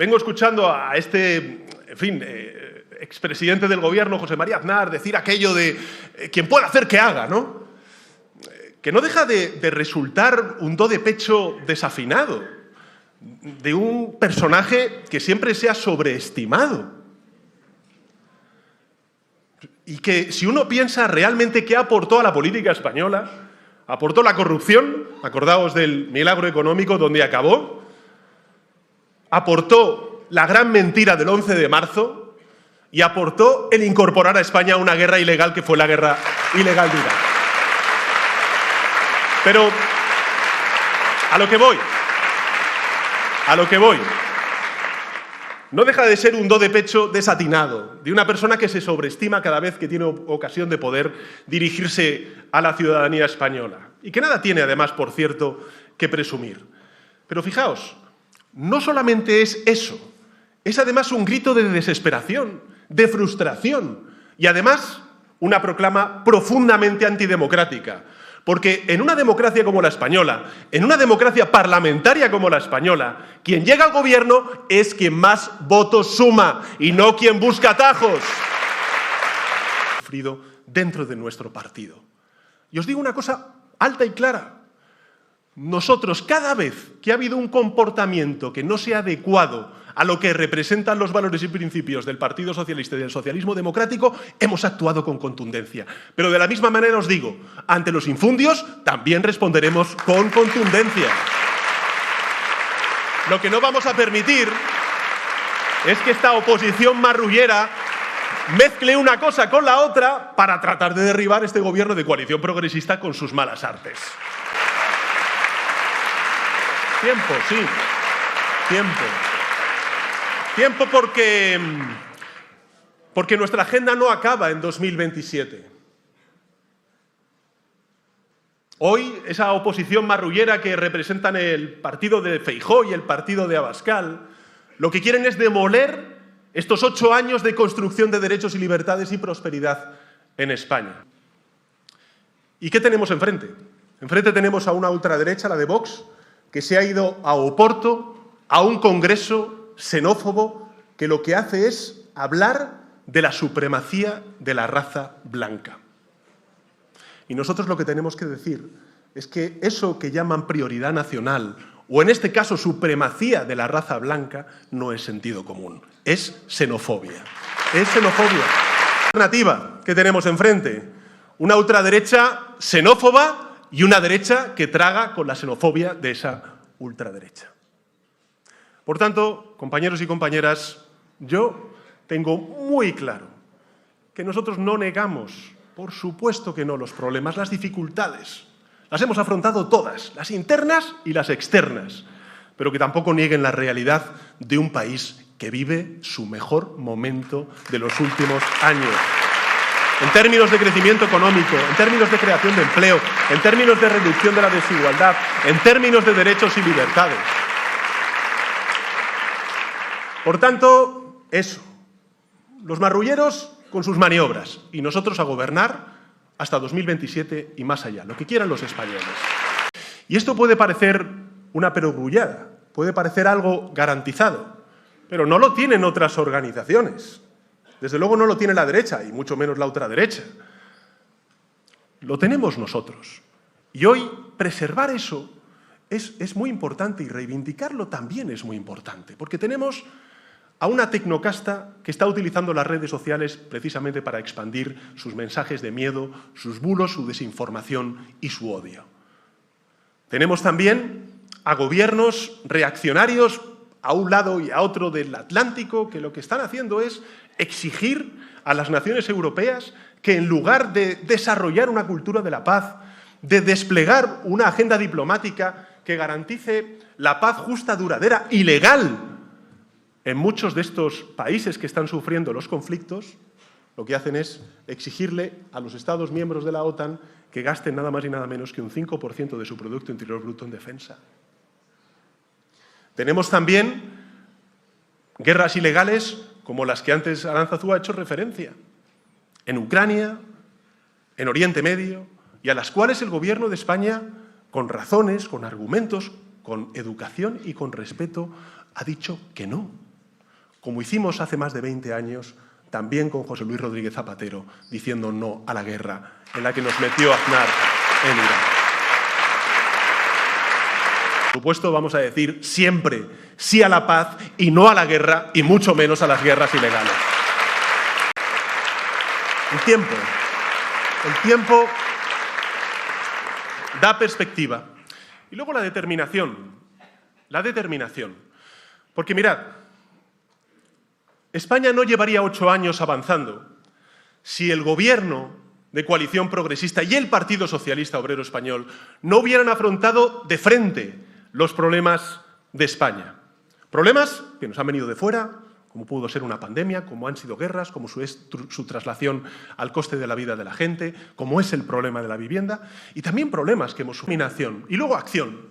vengo escuchando a este, en fin, expresidente del gobierno, José María Aznar, decir aquello de quien pueda hacer que haga, ¿no? Que no deja de resultar un do de pecho desafinado de un personaje que siempre se ha sobreestimado. Y que si uno piensa realmente qué aportó a la política española, aportó la corrupción, acordaos del milagro económico donde acabó, aportó la gran mentira del 11 de marzo y aportó el incorporar a España a una guerra ilegal que fue la guerra ilegal de Irak. Pero a lo que voy, no deja de ser un do de pecho desatinado, de una persona que se sobreestima cada vez que tiene ocasión de poder dirigirse a la ciudadanía española. Y que nada tiene, además, por cierto, que presumir. Pero fijaos, no solamente es eso, es además un grito de desesperación, de frustración y además una proclama profundamente antidemocrática. Porque en una democracia como la española, en una democracia parlamentaria como la española, quien llega al gobierno es quien más votos suma y no quien busca atajos. Dentro de nuestro partido. Y os digo una cosa alta y clara. Nosotros, cada vez que ha habido un comportamiento que no sea adecuado a lo que representan los valores y principios del Partido Socialista y del socialismo democrático, hemos actuado con contundencia. Pero de la misma manera os digo, ante los infundios también responderemos con contundencia. Lo que no vamos a permitir es que esta oposición marrullera mezcle una cosa con la otra para tratar de derribar este gobierno de coalición progresista con sus malas artes. Tiempo, sí. Tiempo porque nuestra agenda no acaba en 2027. Hoy, esa oposición marrullera que representan el partido de Feijóo y el partido de Abascal, lo que quieren es demoler estos 8 años de construcción de derechos y libertades y prosperidad en España. ¿Y qué tenemos enfrente? Enfrente tenemos a una ultraderecha, la de Vox, que se ha ido a Oporto, a un congreso xenófobo que lo que hace es hablar de la supremacía de la raza blanca. Y nosotros lo que tenemos que decir es que eso que llaman prioridad nacional, o en este caso supremacía de la raza blanca, no es sentido común, es xenofobia. Es xenofobia. La alternativa que tenemos enfrente, una ultraderecha xenófoba y una derecha que traga con la xenofobia de esa ultraderecha. Por tanto, compañeros y compañeras, yo tengo muy claro que nosotros no negamos, por supuesto que no, los problemas, las dificultades. Las hemos afrontado todas, las internas y las externas, pero que tampoco nieguen la realidad de un país que vive su mejor momento de los últimos años. En términos de crecimiento económico, en términos de creación de empleo, en términos de reducción de la desigualdad, en términos de derechos y libertades. Por tanto, eso. Los marrulleros con sus maniobras y nosotros a gobernar hasta 2027 y más allá, lo que quieran los españoles. Y esto puede parecer una perogrullada, puede parecer algo garantizado, pero no lo tienen otras organizaciones. Desde luego no lo tiene la derecha, y mucho menos la ultraderecha. Lo tenemos nosotros. Y hoy preservar eso es muy importante y reivindicarlo también es muy importante, porque tenemos a una tecnocasta que está utilizando las redes sociales precisamente para expandir sus mensajes de miedo, sus bulos, su desinformación y su odio. Tenemos también a gobiernos reaccionarios a un lado y a otro del Atlántico que lo que están haciendo es exigir a las naciones europeas que en lugar de desarrollar una cultura de la paz, de desplegar una agenda diplomática que garantice la paz justa, duradera y legal en muchos de estos países que están sufriendo los conflictos, lo que hacen es exigirle a los Estados miembros de la OTAN que gasten nada más y nada menos que un 5% de su Producto Interior Bruto en defensa. Tenemos también guerras ilegales como las que antes Aránzazu ha hecho referencia, en Ucrania, en Oriente Medio, y a las cuales el Gobierno de España, con razones, con argumentos, con educación y con respeto, ha dicho que no. como hicimos hace más de 20 años, también con José Luis Rodríguez Zapatero, diciendo no a la guerra en la que nos metió Aznar en Irak. Por supuesto, vamos a decir siempre sí a la paz y no a la guerra, y mucho menos a las guerras ilegales. El tiempo da perspectiva. Y luego la determinación. Porque mirad, España no llevaría 8 años avanzando si el gobierno de coalición progresista y el Partido Socialista Obrero Español no hubieran afrontado de frente los problemas de España. Problemas que nos han venido de fuera, como pudo ser una pandemia, como han sido guerras, como su traslación al coste de la vida de la gente, como es el problema de la vivienda, y también problemas que hemos sufrido. Y luego acción.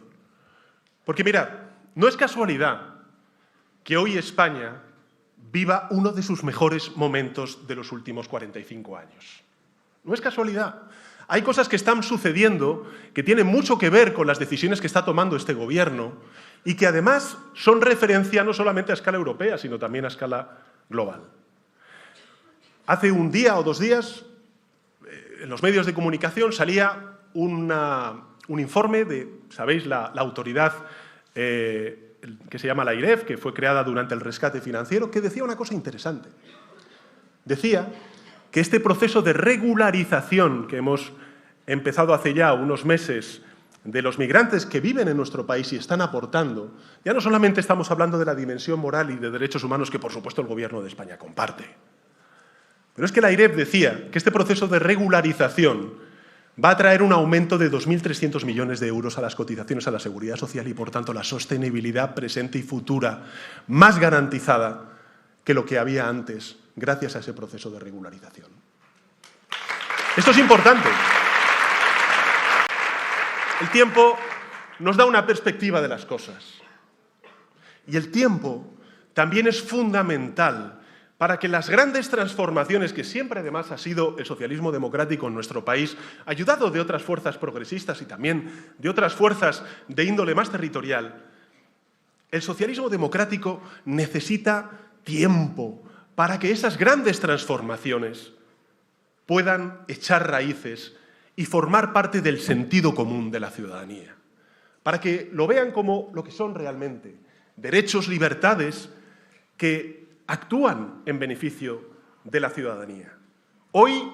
Porque mirad, no es casualidad que hoy España viva uno de sus mejores momentos de los últimos 45 años. No es casualidad. Hay cosas que están sucediendo que tienen mucho que ver con las decisiones que está tomando este gobierno y que además son referencia no solamente a escala europea, sino también a escala global. Hace un día o 2 días, en los medios de comunicación salía un informe de, sabéis, la autoridad que se llama la AIREF, que fue creada durante el rescate financiero, que decía una cosa interesante. Decía que este proceso de regularización que hemos empezado hace ya unos meses de los migrantes que viven en nuestro país y están aportando, ya no solamente estamos hablando de la dimensión moral y de derechos humanos que, por supuesto, el Gobierno de España comparte, pero es que la AIREF decía que este proceso de regularización va a traer un aumento de 2.300 millones de euros a las cotizaciones a la Seguridad Social y, por tanto, la sostenibilidad presente y futura más garantizada que lo que había antes, gracias a ese proceso de regularización. Esto es importante. El tiempo nos da una perspectiva de las cosas. Y el tiempo también es fundamental para que las grandes transformaciones que siempre además ha sido el socialismo democrático en nuestro país, ayudado de otras fuerzas progresistas y también de otras fuerzas de índole más territorial, el socialismo democrático necesita tiempo para que esas grandes transformaciones puedan echar raíces y formar parte del sentido común de la ciudadanía, para que lo vean como lo que son realmente, derechos, libertades que actúan en beneficio de la ciudadanía. Hoy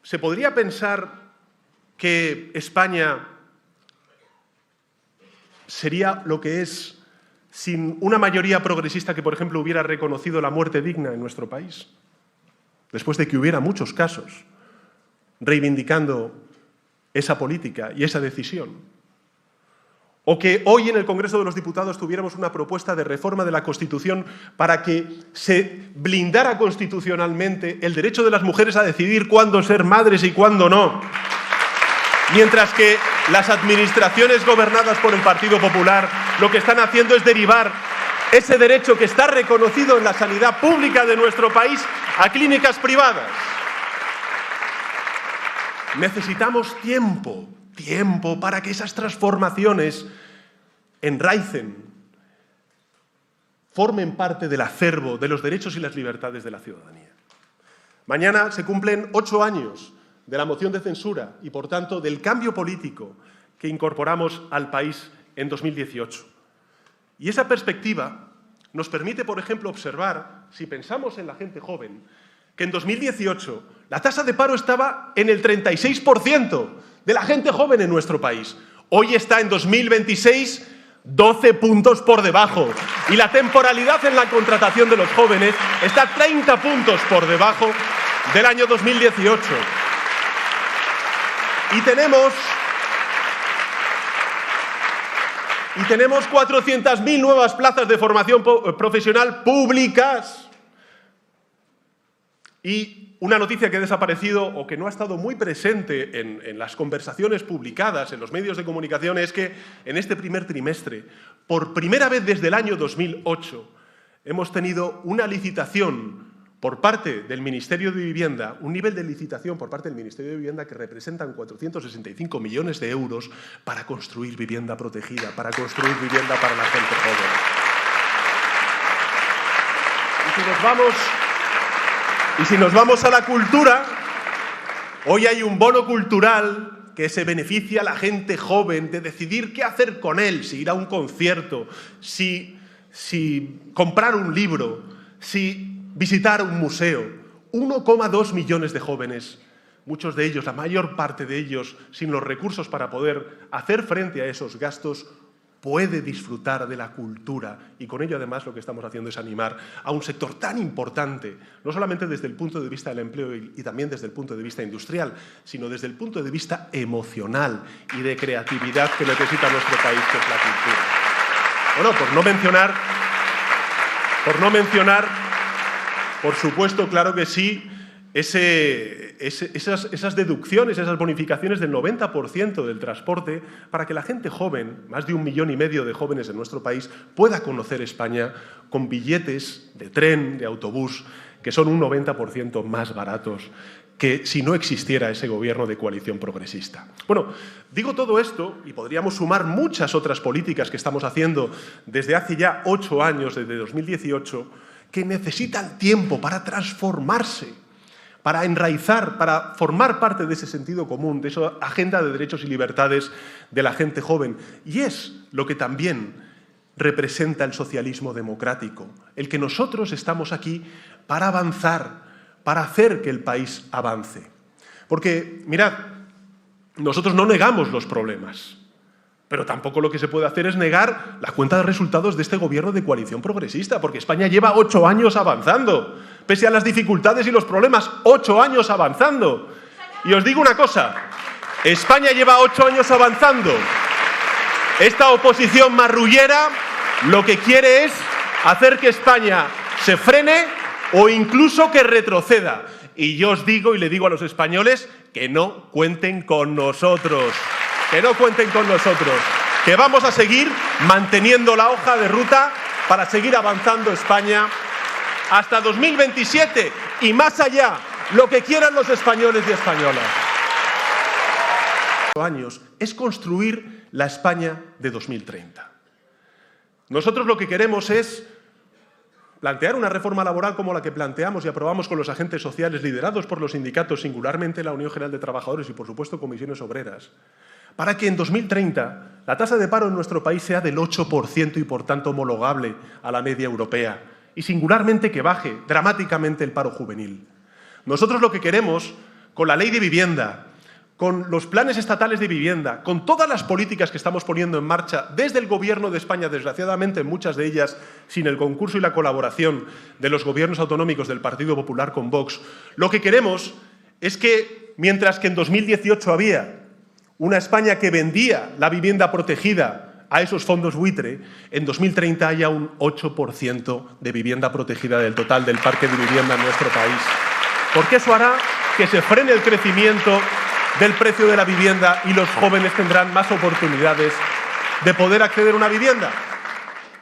se podría pensar que España sería lo que es sin una mayoría progresista que, por ejemplo, hubiera reconocido la muerte digna en nuestro país, después de que hubiera muchos casos reivindicando esa política y esa decisión. O que hoy en el Congreso de los Diputados tuviéramos una propuesta de reforma de la Constitución para que se blindara constitucionalmente el derecho de las mujeres a decidir cuándo ser madres y cuándo no. Mientras que las administraciones gobernadas por el Partido Popular lo que están haciendo es derivar ese derecho que está reconocido en la sanidad pública de nuestro país a clínicas privadas. Necesitamos tiempo para que esas transformaciones enraicen, formen parte del acervo de los derechos y las libertades de la ciudadanía. Mañana se cumplen 8 años de la moción de censura y, por tanto, del cambio político que incorporamos al país en 2018. Y esa perspectiva nos permite, por ejemplo, observar, si pensamos en la gente joven, que en 2018 la tasa de paro estaba en el 36% de la gente joven en nuestro país. Hoy está en 2026 12 puntos por debajo. Y la temporalidad en la contratación de los jóvenes está 30 puntos por debajo del año 2018. Y tenemos 400.000 nuevas plazas de formación profesional públicas. Y una noticia que ha desaparecido o que no ha estado muy presente en las conversaciones publicadas en los medios de comunicación es que en este primer trimestre, por primera vez desde el año 2008, hemos tenido una licitación por parte del Ministerio de Vivienda, un nivel de licitación por parte del Ministerio de Vivienda que representan 465 millones de euros para construir vivienda protegida, para construir vivienda para la gente joven. si nos vamos a la cultura, hoy hay un bono cultural que se beneficia a la gente joven de decidir qué hacer con él, si ir a un concierto, si comprar un libro, si visitar un museo. 1,2 millones de jóvenes, muchos de ellos, la mayor parte de ellos, sin los recursos para poder hacer frente a esos gastos, puede disfrutar de la cultura. Y con ello, además, lo que estamos haciendo es animar a un sector tan importante, no solamente desde el punto de vista del empleo y también desde el punto de vista industrial, sino desde el punto de vista emocional y de creatividad que necesita nuestro país, que es la cultura. Bueno, por no mencionar, por supuesto, claro que sí, esas deducciones, esas bonificaciones del 90% del transporte para que la gente joven, más de 1,5 millones de jóvenes en nuestro país, pueda conocer España con billetes de tren, de autobús, que son un 90% más baratos que si no existiera ese gobierno de coalición progresista. Bueno, digo todo esto y podríamos sumar muchas otras políticas que estamos haciendo desde hace ya 8 años, desde 2018, que necesitan tiempo para transformarse, para enraizar, para formar parte de ese sentido común, de esa agenda de derechos y libertades de la gente joven. Y es lo que también representa el socialismo democrático, el que nosotros estamos aquí para avanzar, para hacer que el país avance. Porque, mirad, nosotros no negamos los problemas, pero tampoco lo que se puede hacer es negar la cuenta de resultados de este gobierno de coalición progresista, porque España lleva 8 años avanzando, pese a las dificultades y los problemas, 8 años avanzando. Y os digo una cosa, España lleva 8 años avanzando. Esta oposición marrullera lo que quiere es hacer que España se frene o incluso que retroceda. Y yo os digo y le digo a los españoles que no cuenten con nosotros. Que no cuenten con nosotros, que vamos a seguir manteniendo la hoja de ruta para seguir avanzando España hasta 2027 y más allá, lo que quieran los españoles y españolas. Años es construir la España de 2030. Nosotros lo que queremos es plantear una reforma laboral como la que planteamos y aprobamos con los agentes sociales liderados por los sindicatos, singularmente la Unión General de Trabajadores y, por supuesto, comisiones obreras, para que en 2030 la tasa de paro en nuestro país sea del 8% y, por tanto, homologable a la media europea y, singularmente, que baje dramáticamente el paro juvenil. Nosotros lo que queremos, con la ley de vivienda, con los planes estatales de vivienda, con todas las políticas que estamos poniendo en marcha desde el Gobierno de España, desgraciadamente muchas de ellas sin el concurso y la colaboración de los gobiernos autonómicos del Partido Popular con Vox, lo que queremos es que, mientras que en 2018 había una España que vendía la vivienda protegida a esos fondos buitre, en 2030 haya un 8% de vivienda protegida del total del parque de vivienda en nuestro país. Porque eso hará que se frene el crecimiento del precio de la vivienda y los jóvenes tendrán más oportunidades de poder acceder a una vivienda.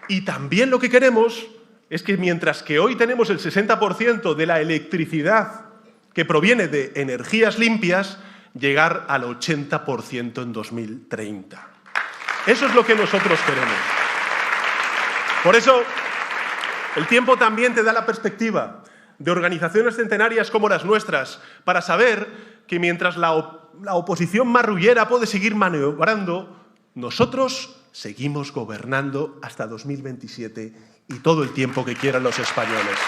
Y también lo que queremos es que, mientras que hoy tenemos el 60% de la electricidad que proviene de energías limpias, llegar al 80% en 2030. Eso es lo que nosotros queremos. Por eso, el tiempo también te da la perspectiva de organizaciones centenarias como las nuestras, para saber que mientras la oposición marrullera puede seguir maniobrando, nosotros seguimos gobernando hasta 2027 y todo el tiempo que quieran los españoles.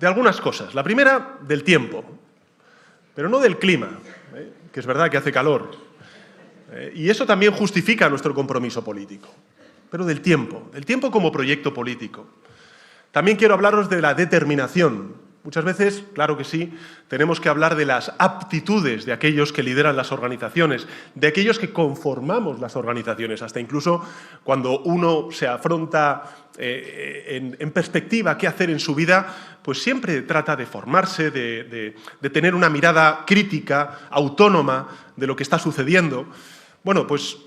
De algunas cosas. La primera, del tiempo. Pero no del clima, que es verdad que hace calor. Y eso también justifica nuestro compromiso político. Pero del tiempo como proyecto político. También quiero hablaros de la determinación. Muchas veces, claro que sí, tenemos que hablar de las aptitudes de aquellos que lideran las organizaciones, de aquellos que conformamos las organizaciones, hasta incluso cuando uno se afronta en perspectiva qué hacer en su vida, pues siempre trata de formarse, de tener una mirada crítica, autónoma de lo que está sucediendo. Bueno, pues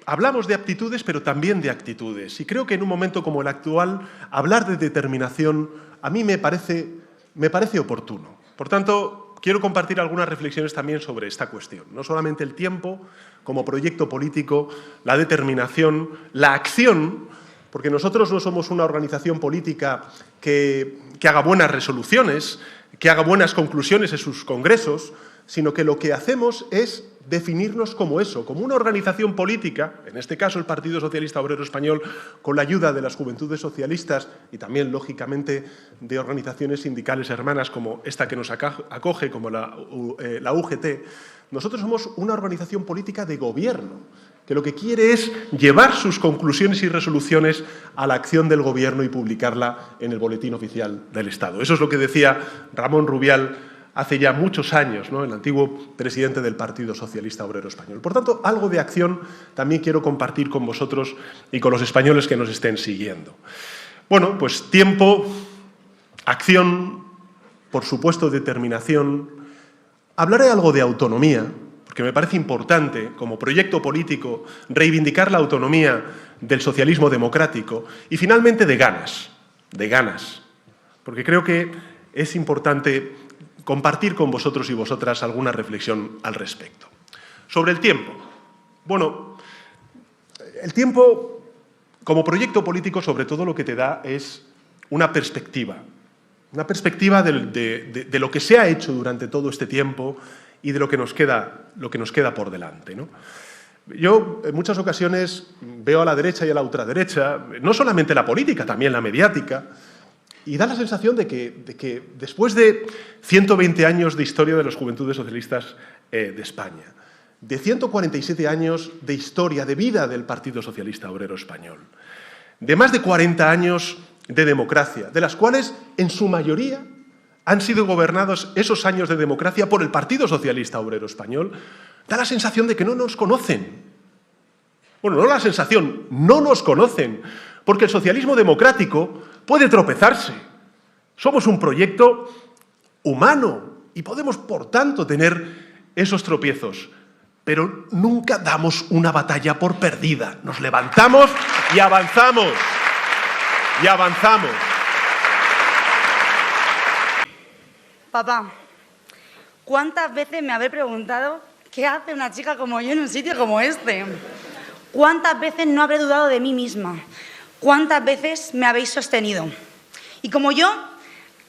hablamos de aptitudes, pero también de actitudes. Y creo que en un momento como el actual, hablar de determinación a mí me parece oportuno. Por tanto, quiero compartir algunas reflexiones también sobre esta cuestión. No solamente el tiempo como proyecto político, la determinación, la acción, porque nosotros no somos una organización política que haga buenas resoluciones, que haga buenas conclusiones en sus congresos, sino que lo que hacemos es definirnos como eso, como una organización política, en este caso el Partido Socialista Obrero Español, con la ayuda de las Juventudes Socialistas y también, lógicamente, de organizaciones sindicales hermanas como esta que nos acoge, como la UGT. Nosotros somos una organización política de gobierno, que lo que quiere es llevar sus conclusiones y resoluciones a la acción del Gobierno y publicarla en el Boletín Oficial del Estado. Eso es lo que decía Ramón Rubial hace ya muchos años, ¿no?, el antiguo presidente del Partido Socialista Obrero Español. Por tanto, algo de acción también quiero compartir con vosotros y con los españoles que nos estén siguiendo. Bueno, pues tiempo, acción, por supuesto determinación. Hablaré algo de autonomía, porque me parece importante, como proyecto político, reivindicar la autonomía del socialismo democrático y, finalmente, de ganas, porque creo que es importante compartir con vosotros y vosotras alguna reflexión al respecto. Sobre el tiempo. Bueno, el tiempo, como proyecto político, sobre todo lo que te da es una perspectiva de lo que se ha hecho durante todo este tiempo y de lo que nos queda por delante, ¿no? Yo, en muchas ocasiones, veo a la derecha y a la ultraderecha, no solamente la política, también la mediática, y da la sensación de que después de 120 años de historia de las Juventudes Socialistas de España, de 147 años de historia, de vida del Partido Socialista Obrero Español, de más de 40 años de democracia, de las cuales, en su mayoría, han sido gobernados esos años de democracia por el Partido Socialista Obrero Español, da la sensación de que no nos conocen. Bueno, no la sensación, no nos conocen, porque el socialismo democrático puede tropezarse. Somos un proyecto humano y podemos, por tanto, tener esos tropiezos, pero nunca damos una batalla por perdida. Nos levantamos y avanzamos. Y avanzamos. Papá, ¿cuántas veces me habéis preguntado qué hace una chica como yo en un sitio como este? ¿Cuántas veces no habré dudado de mí misma? ¿Cuántas veces me habéis sostenido? Y como yo,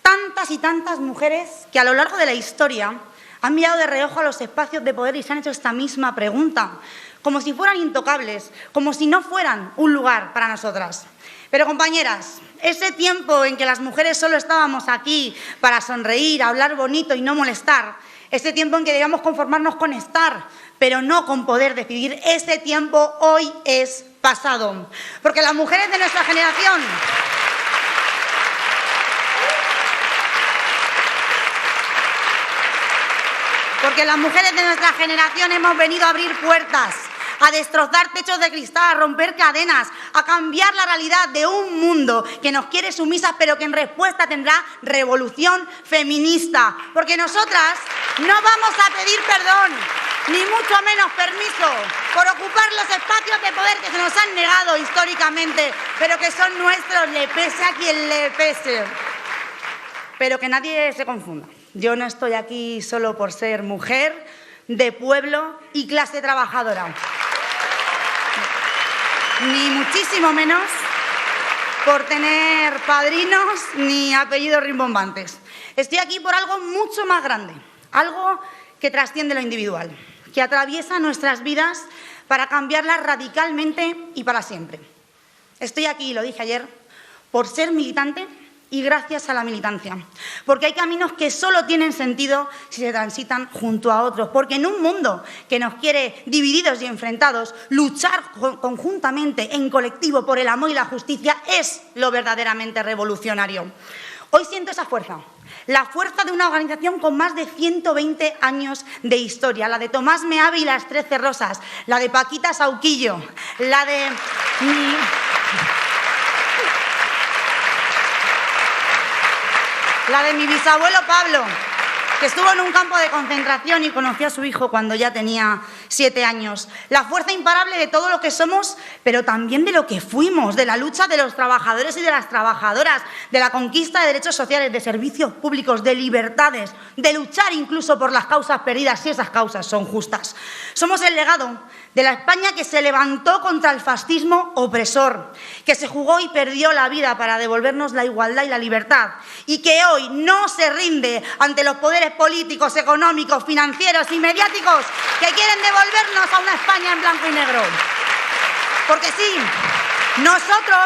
tantas y tantas mujeres que a lo largo de la historia han mirado de reojo a los espacios de poder y se han hecho esta misma pregunta, como si fueran intocables, como si no fueran un lugar para nosotras. Pero, compañeras, ese tiempo en que las mujeres solo estábamos aquí para sonreír, hablar bonito y no molestar, ese tiempo en que debíamos conformarnos con estar, pero no con poder decidir, ese tiempo hoy es pasado. Porque las mujeres de nuestra generación hemos venido a abrir puertas, a destrozar techos de cristal, a romper cadenas, a cambiar la realidad de un mundo que nos quiere sumisas, pero que en respuesta tendrá revolución feminista. Porque nosotras no vamos a pedir perdón, ni mucho menos permiso, por ocupar los espacios de poder que se nos han negado históricamente, pero que son nuestros, le pese a quien le pese. Pero que nadie se confunda. Yo no estoy aquí solo por ser mujer, de pueblo y clase trabajadora. Ni muchísimo menos por tener padrinos ni apellidos rimbombantes. Estoy aquí por algo mucho más grande, algo que trasciende lo individual, que atraviesa nuestras vidas para cambiarlas radicalmente y para siempre. Estoy aquí, lo dije ayer, por ser militante y gracias a la militancia. Porque hay caminos que solo tienen sentido si se transitan junto a otros. Porque en un mundo que nos quiere divididos y enfrentados, luchar conjuntamente, en colectivo, por el amor y la justicia es lo verdaderamente revolucionario. Hoy siento esa fuerza. La fuerza de una organización con más de 120 años de historia. La de Tomás Meave y las 13 Rosas. La de Paquita Sauquillo. La de mi bisabuelo Pablo, que estuvo en un campo de concentración y conoció a su hijo cuando ya tenía 7 años. La fuerza imparable de todo lo que somos, pero también de lo que fuimos, de la lucha de los trabajadores y de las trabajadoras, de la conquista de derechos sociales, de servicios públicos, de libertades, de luchar incluso por las causas perdidas, si esas causas son justas. Somos el legado de la España que se levantó contra el fascismo opresor, que se jugó y perdió la vida para devolvernos la igualdad y la libertad, y que hoy no se rinde ante los poderes políticos, económicos, financieros y mediáticos que quieren devolvernos a una España en blanco y negro. Porque sí, nosotros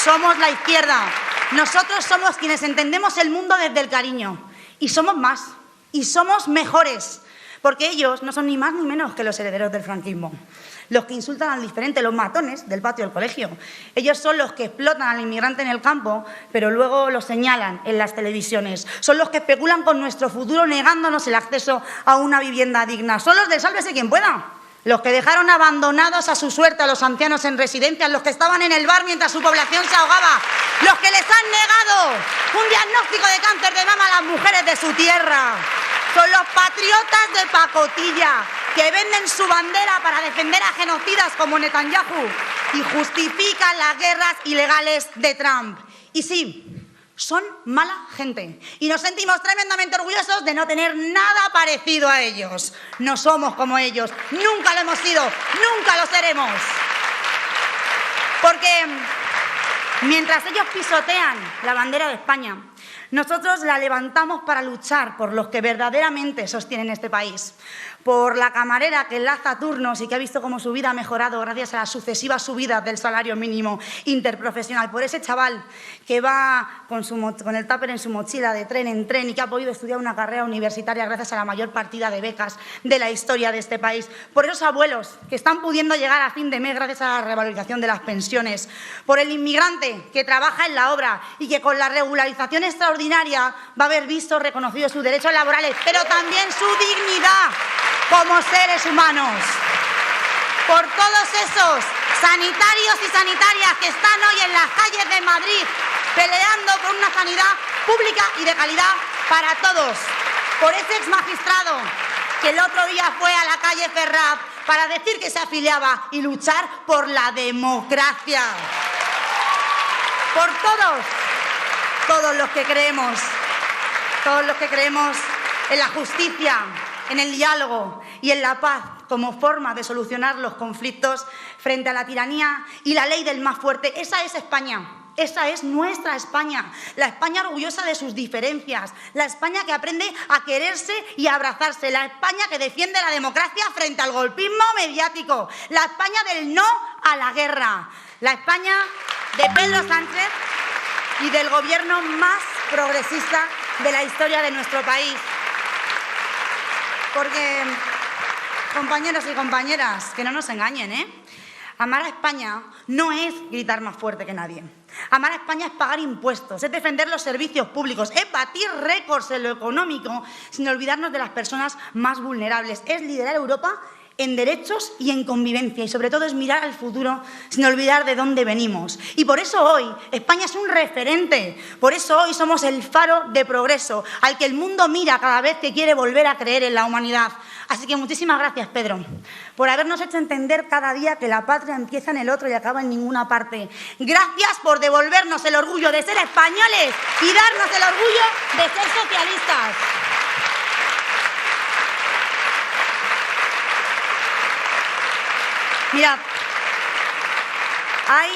somos la izquierda. Nosotros somos quienes entendemos el mundo desde el cariño. Y somos más, y somos mejores. Porque ellos no son ni más ni menos que los herederos del franquismo. Los que insultan al diferente, los matones del patio del colegio. Ellos son los que explotan al inmigrante en el campo, pero luego lo señalan en las televisiones. Son los que especulan con nuestro futuro negándonos el acceso a una vivienda digna. Son los del sálvese quien pueda. Los que dejaron abandonados a su suerte a los ancianos en residencias, los que estaban en el bar mientras su población se ahogaba, los que les han negado un diagnóstico de cáncer de mama a las mujeres de su tierra. Son los patriotas de pacotilla que venden su bandera para defender a genocidas como Netanyahu y justifican las guerras ilegales de Trump. Y sí, son mala gente y nos sentimos tremendamente orgullosos de no tener nada parecido a ellos. No somos como ellos, nunca lo hemos sido, nunca lo seremos. Porque mientras ellos pisotean la bandera de España, nosotros la levantamos para luchar por los que verdaderamente sostienen este país. Por la camarera que enlaza turnos y que ha visto cómo su vida ha mejorado gracias a las sucesivas subidas del salario mínimo interprofesional. Por ese chaval que va con el tupper en su mochila de tren en tren y que ha podido estudiar una carrera universitaria gracias a la mayor partida de becas de la historia de este país. Por esos abuelos que están pudiendo llegar a fin de mes gracias a la revalorización de las pensiones. Por el inmigrante que trabaja en la obra y que con la regularización extraordinaria va a haber visto reconocidos sus derechos laborales, pero también su dignidad como seres humanos. Por todos esos sanitarios y sanitarias que están hoy en las calles de Madrid peleando por una sanidad pública y de calidad para todos. Por ese exmagistrado que el otro día fue a la calle Ferraz para decir que se afiliaba y luchar por la democracia. Por todos los que creemos en la justicia, en el diálogo y en la paz como forma de solucionar los conflictos frente a la tiranía y la ley del más fuerte. Esa es España. Esa es nuestra España, la España orgullosa de sus diferencias, la España que aprende a quererse y a abrazarse, la España que defiende la democracia frente al golpismo mediático, la España del no a la guerra, la España de Pedro Sánchez y del gobierno más progresista de la historia de nuestro país. Porque, compañeros y compañeras, que no nos engañen, amar a España no es gritar más fuerte que nadie. Amar a España es pagar impuestos, es defender los servicios públicos, es batir récords en lo económico sin olvidarnos de las personas más vulnerables, es liderar Europa en derechos y en convivencia y sobre todo es mirar al futuro sin olvidar de dónde venimos. Y por eso hoy España es un referente, por eso hoy somos el faro de progreso al que el mundo mira cada vez que quiere volver a creer en la humanidad. Así que muchísimas gracias, Pedro, por habernos hecho entender cada día que la patria empieza en el otro y acaba en ninguna parte. Gracias por devolvernos el orgullo de ser españoles y darnos el orgullo de ser socialistas. Mirad, hay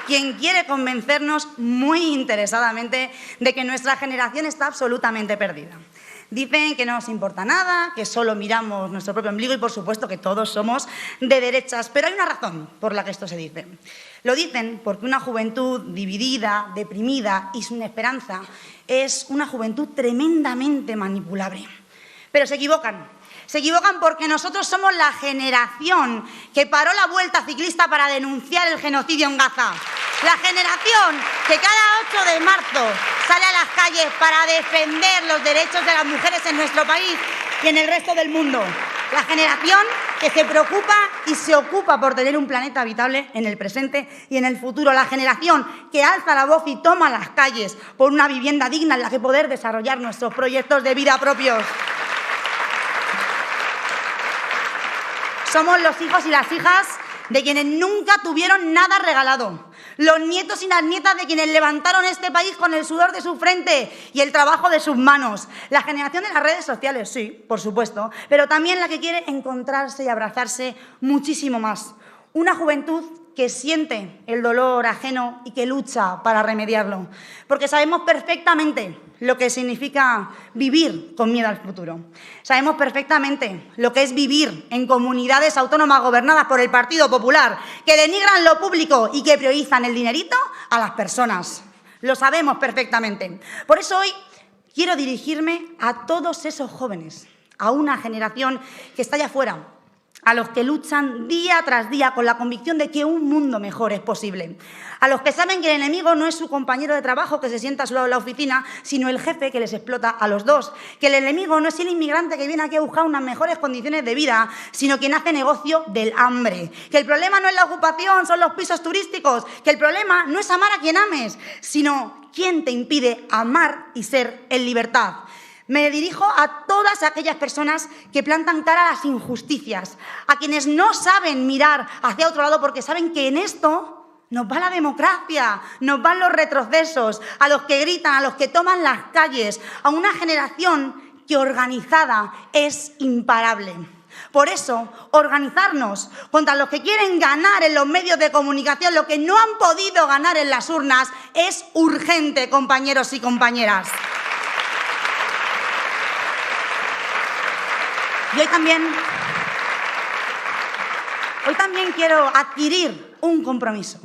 quien quiere convencernos muy interesadamente de que nuestra generación está absolutamente perdida. Dicen que no nos importa nada, que solo miramos nuestro propio ombligo y por supuesto que todos somos de derechas. Pero hay una razón por la que esto se dice. Lo dicen porque una juventud dividida, deprimida y sin esperanza es una juventud tremendamente manipulable. Pero se equivocan. Se equivocan porque nosotros somos la generación que paró la vuelta ciclista para denunciar el genocidio en Gaza. La generación que cada 8 de marzo sale a las calles para defender los derechos de las mujeres en nuestro país y en el resto del mundo. La generación que se preocupa y se ocupa por tener un planeta habitable en el presente y en el futuro. La generación que alza la voz y toma las calles por una vivienda digna en la que poder desarrollar nuestros proyectos de vida propios. Somos los hijos y las hijas de quienes nunca tuvieron nada regalado. los nietos y las nietas de quienes levantaron este país con el sudor de su frente y el trabajo de sus manos. La generación de las redes sociales, sí, por supuesto, pero también la que quiere encontrarse y abrazarse muchísimo más. Una juventud que siente el dolor ajeno y que lucha para remediarlo, porque sabemos perfectamente lo que significa vivir con miedo al futuro. Sabemos perfectamente lo que es vivir en comunidades autónomas gobernadas por el Partido Popular, que denigran lo público y que priorizan el dinerito a las personas. Lo sabemos perfectamente. Por eso hoy quiero dirigirme a todos esos jóvenes, a una generación que está allá afuera, a los que luchan día tras día con la convicción de que un mundo mejor es posible, a los que saben que el enemigo no es su compañero de trabajo que se sienta a su lado en la oficina, sino el jefe que les explota a los dos, que el enemigo no es el inmigrante que viene aquí a buscar unas mejores condiciones de vida, sino quien hace negocio del hambre, que el problema no es la ocupación, son los pisos turísticos, que el problema no es amar a quien ames, sino quién te impide amar y ser en libertad. Me dirijo a todas aquellas personas que plantan cara a las injusticias, a quienes no saben mirar hacia otro lado porque saben que en esto nos va la democracia, nos van los retrocesos, a los que gritan, a los que toman las calles, a una generación que organizada es imparable. Por eso, organizarnos contra los que quieren ganar en los medios de comunicación lo que no han podido ganar en las urnas es urgente, compañeros y compañeras. Y hoy también quiero adquirir un compromiso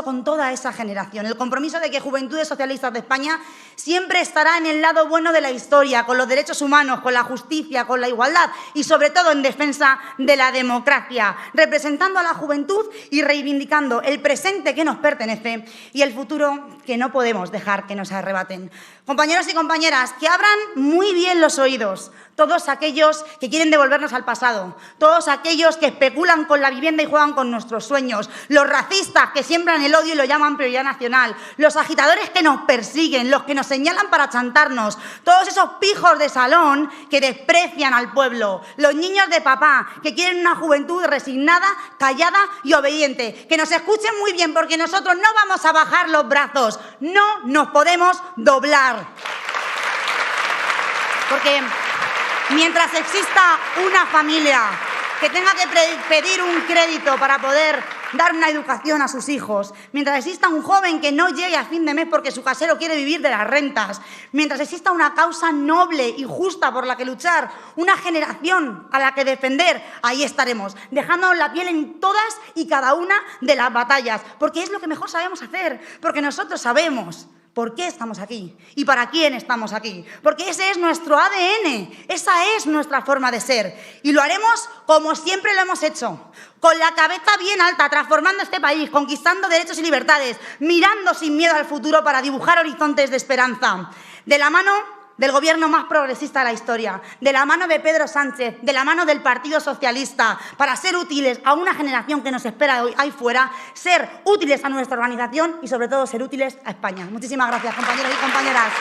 con toda esa generación, el compromiso de que Juventudes Socialistas de España siempre estará en el lado bueno de la historia, con los derechos humanos, con la justicia, con la igualdad y sobre todo en defensa de la democracia, representando a la juventud y reivindicando el presente que nos pertenece y el futuro que no podemos dejar que nos arrebaten. Compañeros y compañeras, que abran muy bien los oídos todos aquellos que quieren devolvernos al pasado, todos aquellos que especulan con la vivienda y juegan con nuestros sueños, los racistas que siembran el odio y lo llaman prioridad nacional, los agitadores que nos persiguen, los que nos señalan para chantarnos, todos esos pijos de salón que desprecian al pueblo, los niños de papá que quieren una juventud resignada, callada y obediente. Que nos escuchen muy bien porque nosotros no vamos a bajar los brazos, no nos podemos doblar. Porque mientras exista una familia que tenga que pedir un crédito para poder dar una educación a sus hijos, mientras exista un joven que no llegue a fin de mes porque su casero quiere vivir de las rentas, mientras exista una causa noble y justa por la que luchar, una generación a la que defender, ahí estaremos, dejándonos la piel en todas y cada una de las batallas, porque es lo que mejor sabemos hacer, porque nosotros sabemos ¿por qué estamos aquí? ¿Y para quién estamos aquí? Porque ese es nuestro ADN, esa es nuestra forma de ser. Y lo haremos como siempre lo hemos hecho, con la cabeza bien alta, transformando este país, conquistando derechos y libertades, mirando sin miedo al futuro para dibujar horizontes de esperanza. De la mano del gobierno más progresista de la historia, de la mano de Pedro Sánchez, de la mano del Partido Socialista, para ser útiles a una generación que nos espera hoy ahí fuera, ser útiles a nuestra organización y sobre todo ser útiles a España. Muchísimas gracias, compañeros y compañeras.